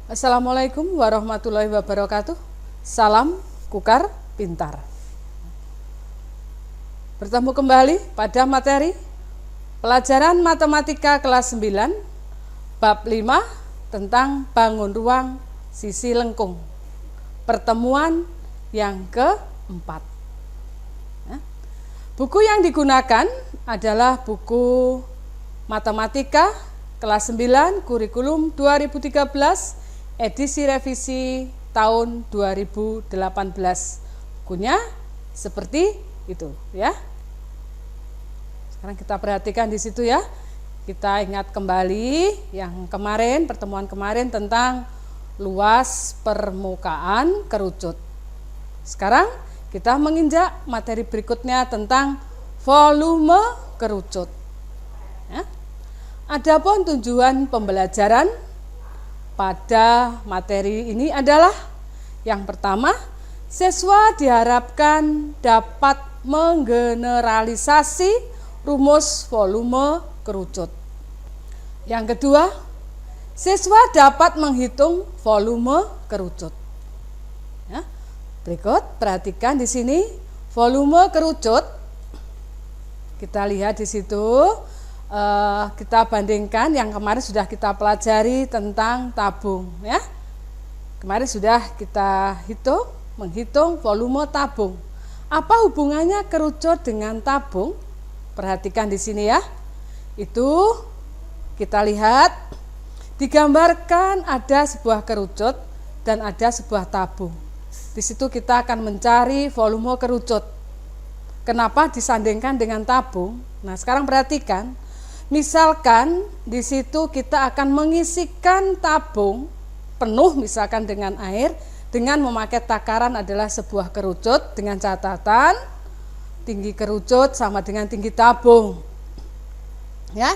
Assalamualaikum warahmatullahi wabarakatuh. Salam Kukar Pintar. Bertemu kembali pada materi pelajaran matematika kelas 9 bab 5 tentang bangun ruang sisi lengkung. Pertemuan yang keempat. Buku yang digunakan adalah buku matematika kelas 9 kurikulum 2013 edisi revisi tahun 2018. Bukunya seperti itu ya. Sekarang kita perhatikan di situ ya. Kita ingat kembali yang kemarin, pertemuan kemarin tentang luas permukaan kerucut. Sekarang kita menginjak materi berikutnya tentang volume kerucut. Ya. Adapun tujuan pembelajaran pada materi ini adalah yang pertama, siswa diharapkan dapat menggeneralisasi rumus volume kerucut. Yang kedua, siswa dapat menghitung volume kerucut. Ya. Berikut perhatikan di sini volume kerucut. Kita lihat di situ. Kita bandingkan yang kemarin sudah kita pelajari tentang tabung ya. Kemarin sudah kita menghitung volume tabung. Apa hubungannya kerucut dengan tabung? Perhatikan di sini ya. Itu kita lihat digambarkan ada sebuah kerucut dan ada sebuah tabung. Di situ kita akan mencari volume kerucut. Kenapa disandingkan dengan tabung? Nah, sekarang perhatikan. Misalkan di situ kita akan mengisikan tabung penuh misalkan dengan air dengan memakai takaran adalah sebuah kerucut dengan catatan tinggi kerucut sama dengan tinggi tabung. Ya,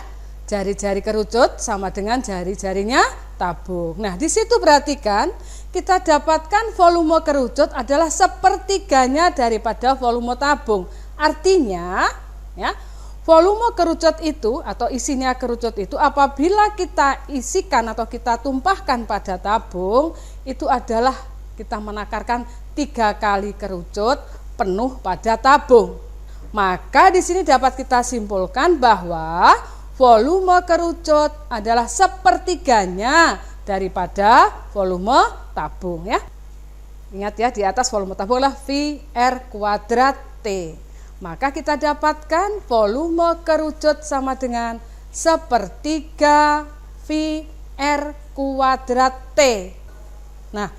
jari-jari kerucut sama dengan jari-jarinya tabung. Nah, di situ perhatikan kita dapatkan volume kerucut adalah sepertiganya daripada volume tabung. Artinya, ya, volume kerucut itu atau isinya kerucut itu apabila kita isikan atau kita tumpahkan pada tabung itu adalah kita menakarkan 3 kali kerucut penuh pada tabung. Maka di sini dapat kita simpulkan bahwa volume kerucut adalah sepertiganya daripada volume tabung ya. Ingat ya, di atas volume tabung adalah VR² T. Maka kita dapatkan volume kerucut sama dengan sepertiga VR² T. Nah,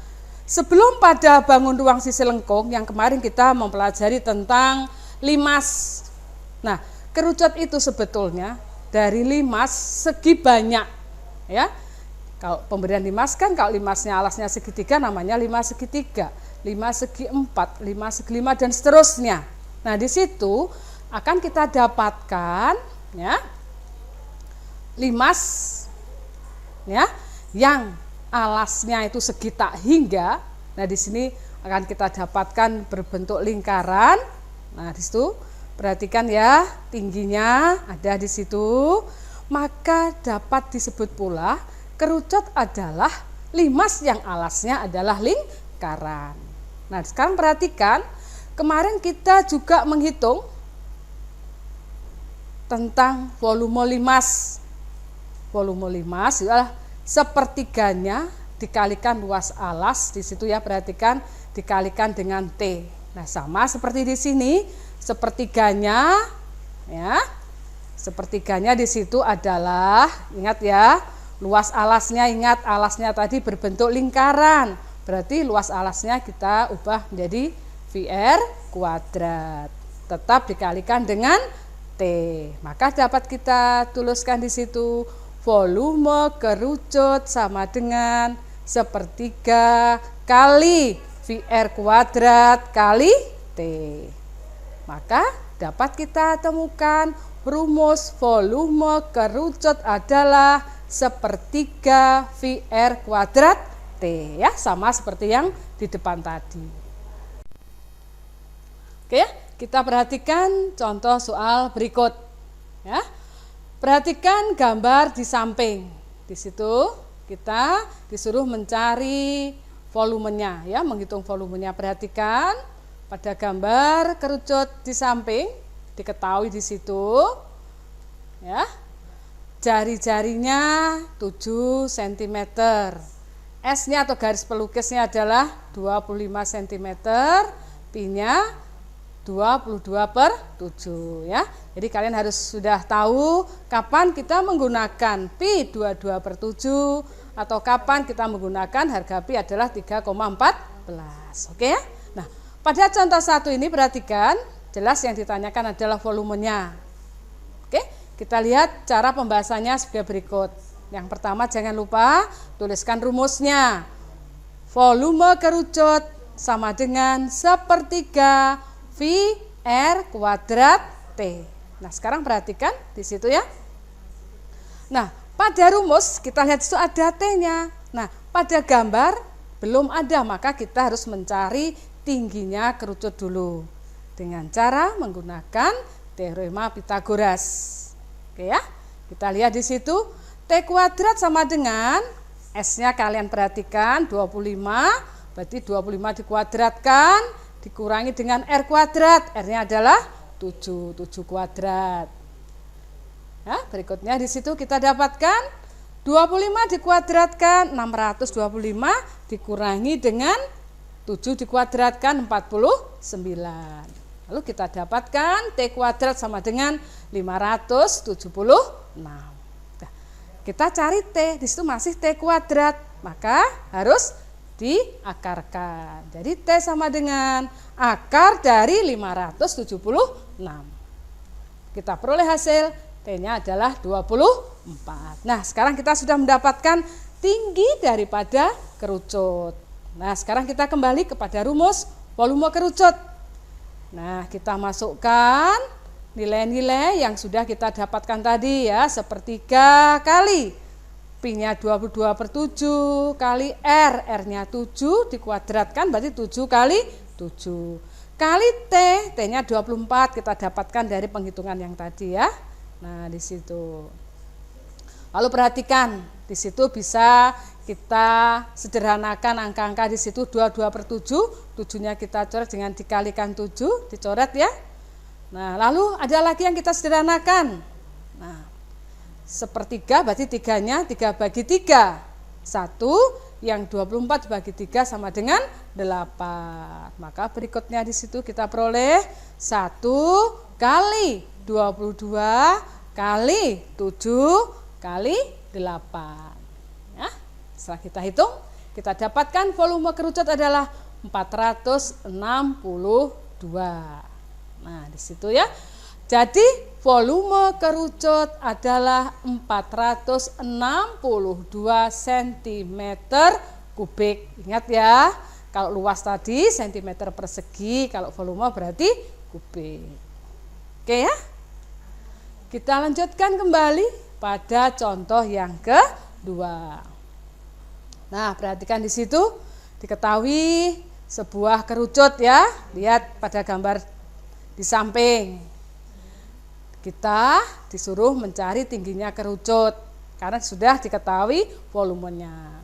sebelum pada bangun ruang sisi lengkung yang kemarin kita mempelajari tentang limas. Nah, kerucut itu sebetulnya dari limas segi banyak ya. Kalau pemberian limas kan kalau limasnya alasnya segitiga namanya limas segitiga, limas segi 4, limas segi 5 dan seterusnya. Nah, di situ akan kita dapatkan ya limas ya yang alasnya itu segi tak hingga. Nah, di sini akan kita dapatkan berbentuk lingkaran. Nah, di situ perhatikan ya, tingginya ada di situ. Maka dapat disebut pula kerucut adalah limas yang alasnya adalah lingkaran. Nah, sekarang perhatikan kemarin kita juga menghitung tentang volume limas. Volume limas adalah sepertiganya dikalikan luas alas di situ ya, perhatikan dikalikan dengan T. Nah, sama seperti di sini, sepertiganya ya. Sepertiganya di situ adalah ingat ya, luas alasnya, ingat alasnya tadi berbentuk lingkaran. Berarti luas alasnya kita ubah menjadi VR², tetap dikalikan dengan T. Maka dapat kita tuliskan di situ volume kerucut sama dengan sepertiga kali VR² kali T. Maka dapat kita temukan rumus volume kerucut adalah sepertiga VR² T ya, sama seperti yang di depan tadi. Oke ya, kita perhatikan contoh soal berikut ya. Perhatikan gambar di samping. Di situ kita disuruh mencari volumenya ya, menghitung volumenya. Perhatikan pada gambar kerucut di samping, diketahui di situ ya. Jari-jarinya 7 cm. S-nya atau garis pelukisnya adalah 25 cm, pi-nya 22/7 ya. Jadi kalian harus sudah tahu kapan kita menggunakan pi 22/7 atau kapan kita menggunakan harga pi adalah 3,14. Oke ya. Nah, pada contoh 1 ini perhatikan, jelas yang ditanyakan adalah volumenya. Oke, kita lihat cara pembahasannya sebagai berikut. Yang pertama, jangan lupa tuliskan rumusnya. Volume kerucut sama dengan sepertiga V R kuadrat T. Nah, sekarang perhatikan di situ ya. Nah, pada rumus kita lihat itu ada T-nya. Nah, pada gambar belum ada, maka kita harus mencari tingginya kerucut dulu dengan cara menggunakan teorema Pythagoras. Oke ya. Kita lihat di situ T kuadrat sama dengan S-nya kalian perhatikan 25, berarti 25 dikuadratkan dikurangi dengan R kuadrat, R-nya adalah 7 kuadrat. Nah, berikutnya di situ kita dapatkan 25 dikuadratkan 625 dikurangi dengan 7 dikuadratkan 49. Lalu kita dapatkan T kuadrat sama dengan 576. Kita cari T, di situ masih T kuadrat, maka harus diakarkan. Jadi T sama dengan akar dari 576. Kita peroleh hasil T-nya adalah 24. Nah, sekarang kita sudah mendapatkan tinggi daripada kerucut. Nah, sekarang kita kembali kepada rumus volume kerucut. Nah, kita masukkan nilai-nilai yang sudah kita dapatkan tadi ya, sepertiga kali pi-nya 22/7 kali R, R-nya 7 dikuadratkan berarti 7 kali 7 kali T, T-nya 24 kita dapatkan dari penghitungan yang tadi ya. Nah, di situ. Lalu perhatikan, di situ bisa kita sederhanakan angka-angka di situ 22/7, 7-nya kita coret dengan dikalikan 7, dicoret ya. Nah, lalu ada lagi yang kita sederhanakan. Nah, sepertiga berarti 3-nya 3 bagi 3. 1 yang 24 bagi 3 sama dengan 8. Maka berikutnya di situ kita peroleh 1 kali 22 kali 7 kali 8. Ya, setelah kita hitung, kita dapatkan volume kerucut adalah 462. Nah, di situ ya. Jadi volume kerucut adalah 462 cm kubik. Ingat ya, kalau luas tadi cm persegi, kalau volume berarti kubik. Oke ya. Kita lanjutkan kembali pada contoh yang kedua. Nah, perhatikan di situ diketahui sebuah kerucut ya. Lihat pada gambar di samping. Kita disuruh mencari tingginya kerucut karena sudah diketahui volumenya.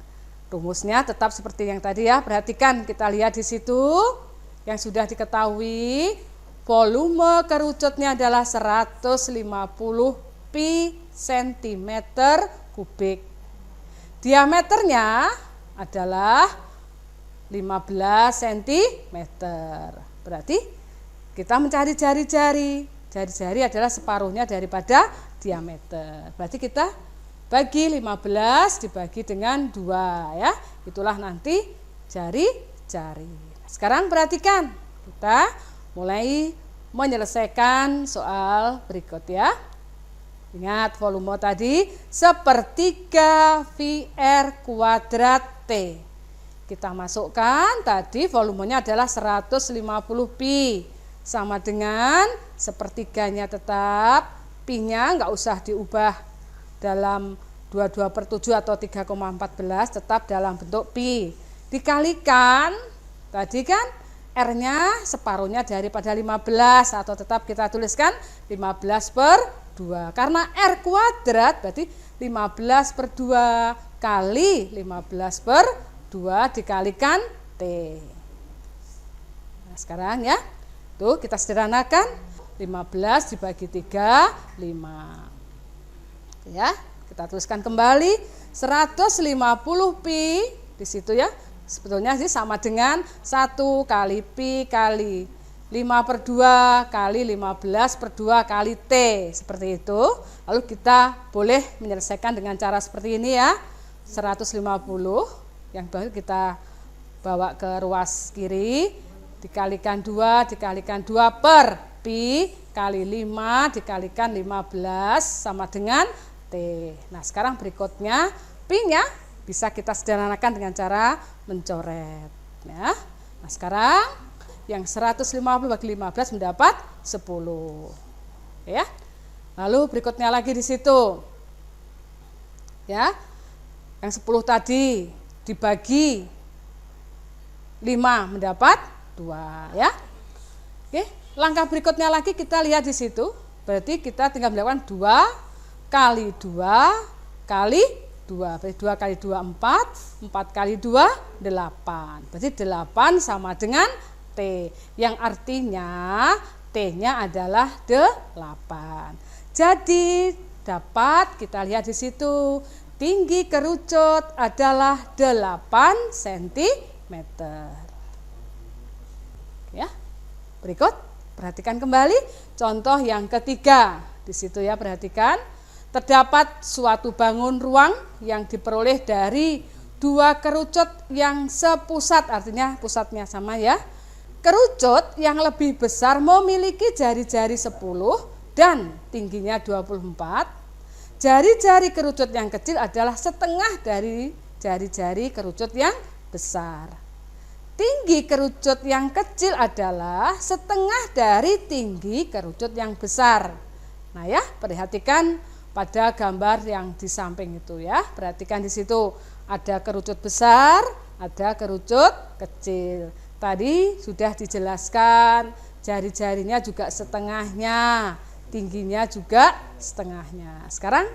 Rumusnya tetap seperti yang tadi ya. Perhatikan, kita lihat di situ yang sudah diketahui volume kerucutnya adalah 150 pi cm kubik. Diameternya adalah 15 cm. Berarti kita mencari jari-jari. Jari-jari adalah separuhnya daripada diameter. Berarti kita bagi 15 dibagi dengan 2 ya. Itulah nanti jari-jari. Sekarang perhatikan. Kita mulai menyelesaikan soal berikut ya. Ingat volume tadi sepertiga VR kuadrat T. Kita masukkan tadi volumenya adalah 150 pi. Sama dengan sepertiganya tetap, pi-nya enggak usah diubah dalam 22/7 atau 3,14, tetap dalam bentuk pi. Dikalikan, tadi kan R-nya separuhnya daripada 15 atau tetap kita tuliskan 15/2. Karena R kuadrat berarti 15/2 kali 15 per 2 dikalikan T. Nah, sekarang ya, tuh kita sederhanakan, 15 dibagi 3, 5. Ya, kita tuliskan kembali, 150 pi di situ ya, sebetulnya sih sama dengan 1 kali pi kali 5 per 2 kali 15 per 2 kali T, seperti itu. Lalu kita boleh menyelesaikan dengan cara seperti ini ya, 150 yang baru kita bawa ke ruas kiri, dikalikan 2 per pi kali 5 dikalikan 15 sama dengan T. Nah, sekarang berikutnya pi-nya bisa kita sederhanakan dengan cara mencoret ya. Nah, sekarang yang 150 bagi 15 mendapat 10. Ya. Lalu berikutnya lagi di situ. Ya. Yang 10 tadi dibagi 5 mendapat 2 ya. Oke, langkah berikutnya lagi kita lihat di situ. Berarti kita tinggal melakukan 2 kali 2 kali 2. Berarti 2 kali 2 4, 4 kali 2 8. Berarti 8 sama dengan T, yang artinya T-nya adalah 8. Jadi dapat kita lihat di situ, tinggi kerucut adalah 8 cm. Ya. Berikut perhatikan kembali contoh yang ketiga. Di situ ya, perhatikan. Terdapat suatu bangun ruang yang diperoleh dari 2 kerucut yang sepusat, artinya pusatnya sama ya. Kerucut yang lebih besar memiliki jari-jari 10 dan tingginya 24. Jari-jari kerucut yang kecil adalah setengah dari jari-jari kerucut yang besar. Tinggi kerucut yang kecil adalah setengah dari tinggi kerucut yang besar. Nah ya, perhatikan pada gambar yang di samping itu ya. Perhatikan di situ ada kerucut besar, ada kerucut kecil. Tadi sudah dijelaskan, jari-jarinya juga setengahnya, tingginya juga setengahnya. Sekarang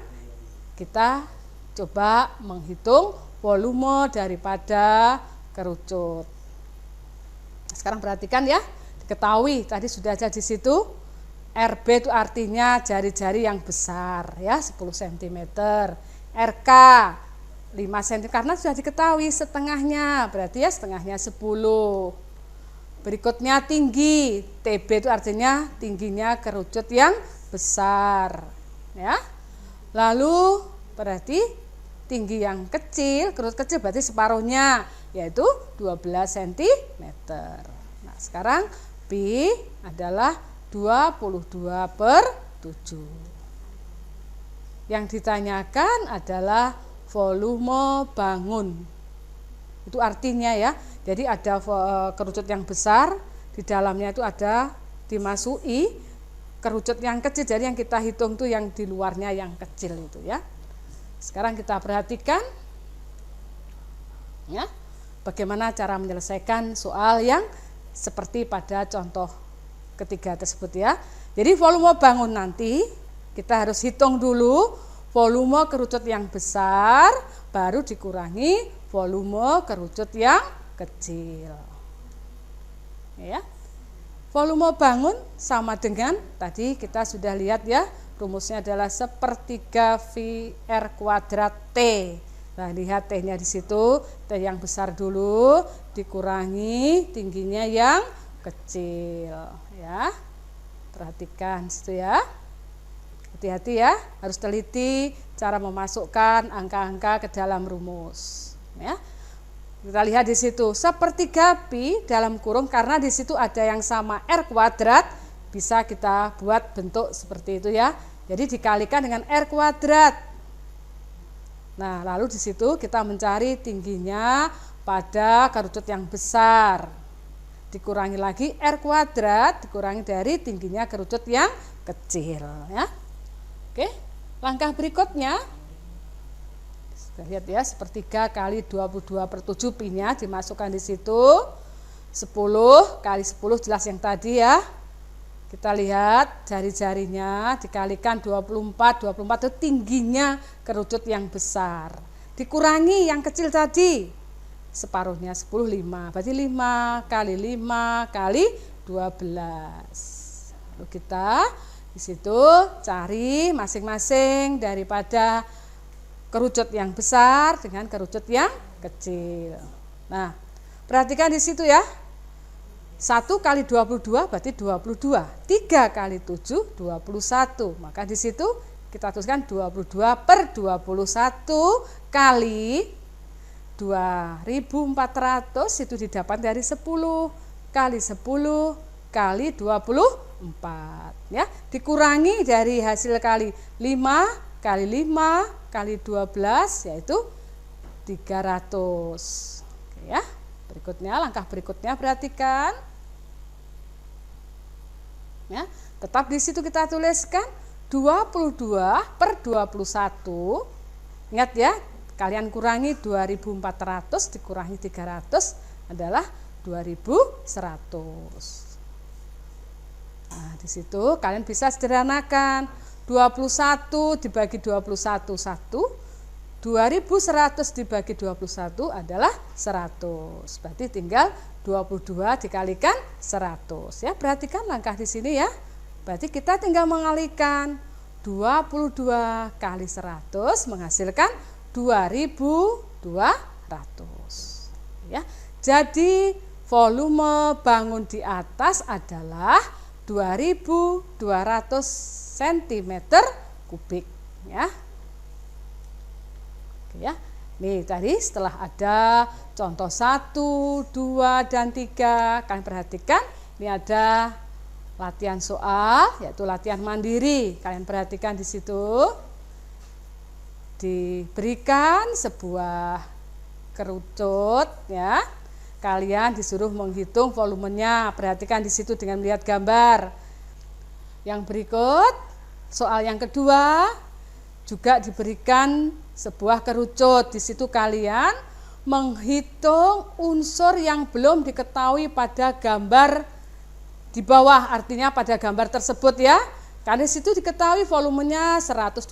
kita coba menghitung volume daripada kerucut. Sekarang perhatikan ya, diketahui tadi sudah ada di situ, RB itu artinya jari-jari yang besar ya, 10 cm. RK 5 cm karena sudah diketahui setengahnya, berarti ya setengahnya 10. Berikutnya tinggi, TB itu artinya tingginya kerucut yang besar ya. Lalu berarti tinggi yang kecil, kerucut kecil berarti separuhnya, yaitu 12 cm. Nah, sekarang Pi adalah 22 per 7. Yang ditanyakan adalah volume bangun. Itu artinya ya, jadi ada kerucut yang besar, di dalamnya itu ada dimasuki kerucut yang kecil, jadi yang kita hitung tuh yang di luarnya yang kecil itu ya. Sekarang kita perhatikan ya, bagaimana cara menyelesaikan soal yang seperti pada contoh ketiga tersebut ya. Jadi volume bangun nanti kita harus hitung dulu volume kerucut yang besar, baru dikurangi volume kerucut yang kecil. Ya. Volume bangun sama dengan tadi kita sudah lihat ya, rumusnya adalah sepertiga VR kuadrat T. Nah, lihat T-nya di situ, T yang besar dulu dikurangi tingginya yang kecil ya. Perhatikan situ ya. Hati-hati ya, harus teliti cara memasukkan angka-angka ke dalam rumus ya. Kita lihat di situ sepertiga pi dalam kurung, karena di situ ada yang sama R kuadrat, bisa kita buat bentuk seperti itu ya. Jadi dikalikan dengan R kuadrat. Nah, lalu di situ kita mencari tingginya pada kerucut yang besar. Dikurangi lagi R kuadrat, dikurangi dari tingginya kerucut yang kecil ya. Oke, langkah berikutnya kita lihat ya, sepertiga kali 22 per 7 pi-nya dimasukkan di situ. 10 kali 10 jelas yang tadi ya. Kita lihat jari-jarinya dikalikan 24 itu tingginya kerucut yang besar. dikurangi yang kecil tadi, separuhnya 10, 5. Berarti 5 kali 5 kali 12. Lalu kita di situ cari masing-masing daripada kerucut yang besar dengan kerucut yang kecil. Nah, perhatikan di situ ya. 1 kali 22 berarti 22. 3 kali 7 21. Maka di situ kita tuliskan 22 per 21 kali 2400 itu didapat dari 10 kali 10 kali 24 ya. Dikurangi dari hasil kali 5 kali 5 kali 12 yaitu 300. Oke ya. Berikutnya, langkah berikutnya perhatikan. Ya, tetap di situ kita tuliskan 22 per 21. Ingat ya, kalian kurangi 2400 dikurangi 300 adalah 2100. Nah, di situ kalian bisa sederhanakan. 21 dibagi 21 1. 2100 dibagi 21 adalah 100. Berarti tinggal 22 dikalikan 100 ya. Perhatikan langkah di sini ya. Berarti kita tinggal mengalikan 22 kali 100 menghasilkan 2200 ya. Jadi volume bangun di atas adalah 2200 cm kubik ya. Oke ya. Nih tadi setelah ada contoh 1, 2, dan 3, kalian perhatikan ini ada latihan soal yaitu latihan mandiri. Kalian perhatikan di situ diberikan sebuah kerucut ya. Kalian disuruh menghitung volumenya. Perhatikan di situ dengan melihat gambar. Yang berikut soal yang kedua juga diberikan sebuah kerucut. Di situ kalian menghitung unsur yang belum diketahui pada gambar di bawah, artinya pada gambar tersebut ya. Karena di situ diketahui volumenya 120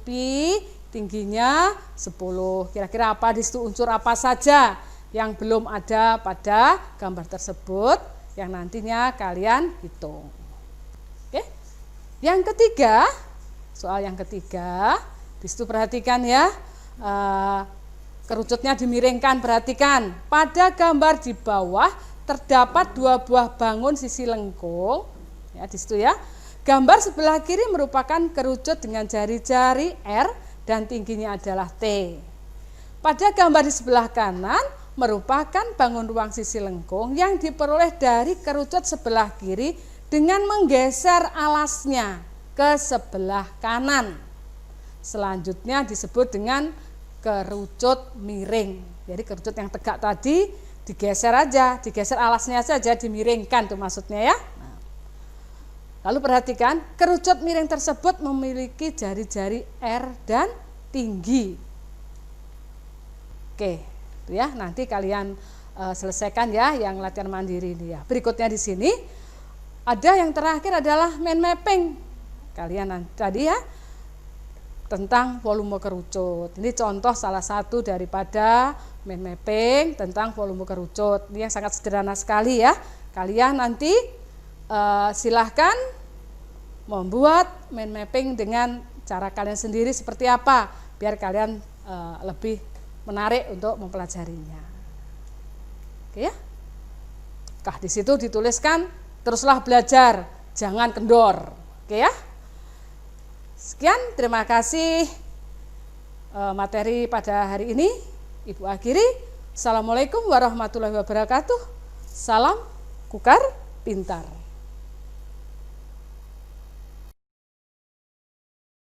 pi, tingginya 10. Kira-kira apa di situ, unsur apa saja yang belum ada pada gambar tersebut yang nantinya kalian hitung. Oke. Yang ketiga, soal yang ketiga, di situ perhatikan ya, kerucutnya dimiringkan. Perhatikan, pada gambar di bawah terdapat 2 buah bangun sisi lengkung. Ya, di situ ya. Gambar sebelah kiri merupakan kerucut dengan jari-jari R dan tingginya adalah T. Pada gambar di sebelah kanan merupakan bangun ruang sisi lengkung yang diperoleh dari kerucut sebelah kiri dengan menggeser alasnya ke sebelah kanan. Selanjutnya disebut dengan kerucut miring. Jadi kerucut yang tegak tadi digeser aja, digeser alasnya saja, dimiringkan tuh maksudnya ya. Nah, lalu perhatikan, kerucut miring tersebut memiliki jari-jari R dan tinggi. Oke, itu ya. Nanti kalian selesaikan ya yang latihan mandiri ini ya. Berikutnya di sini ada yang terakhir adalah mind mapping. Kalian tadi ya tentang volume kerucut. Ini contoh salah satu daripada mind mapping tentang volume kerucut. Ini yang sangat sederhana sekali ya. Kalian nanti silahkan membuat mind mapping dengan cara kalian sendiri seperti apa, biar kalian lebih menarik untuk mempelajarinya. Oke ya. Di situ dituliskan teruslah belajar, jangan kendor. Oke ya. Sekian, terima kasih materi pada hari ini. Ibu akhiri. Assalamualaikum warahmatullahi wabarakatuh. Salam Kukar Pintar.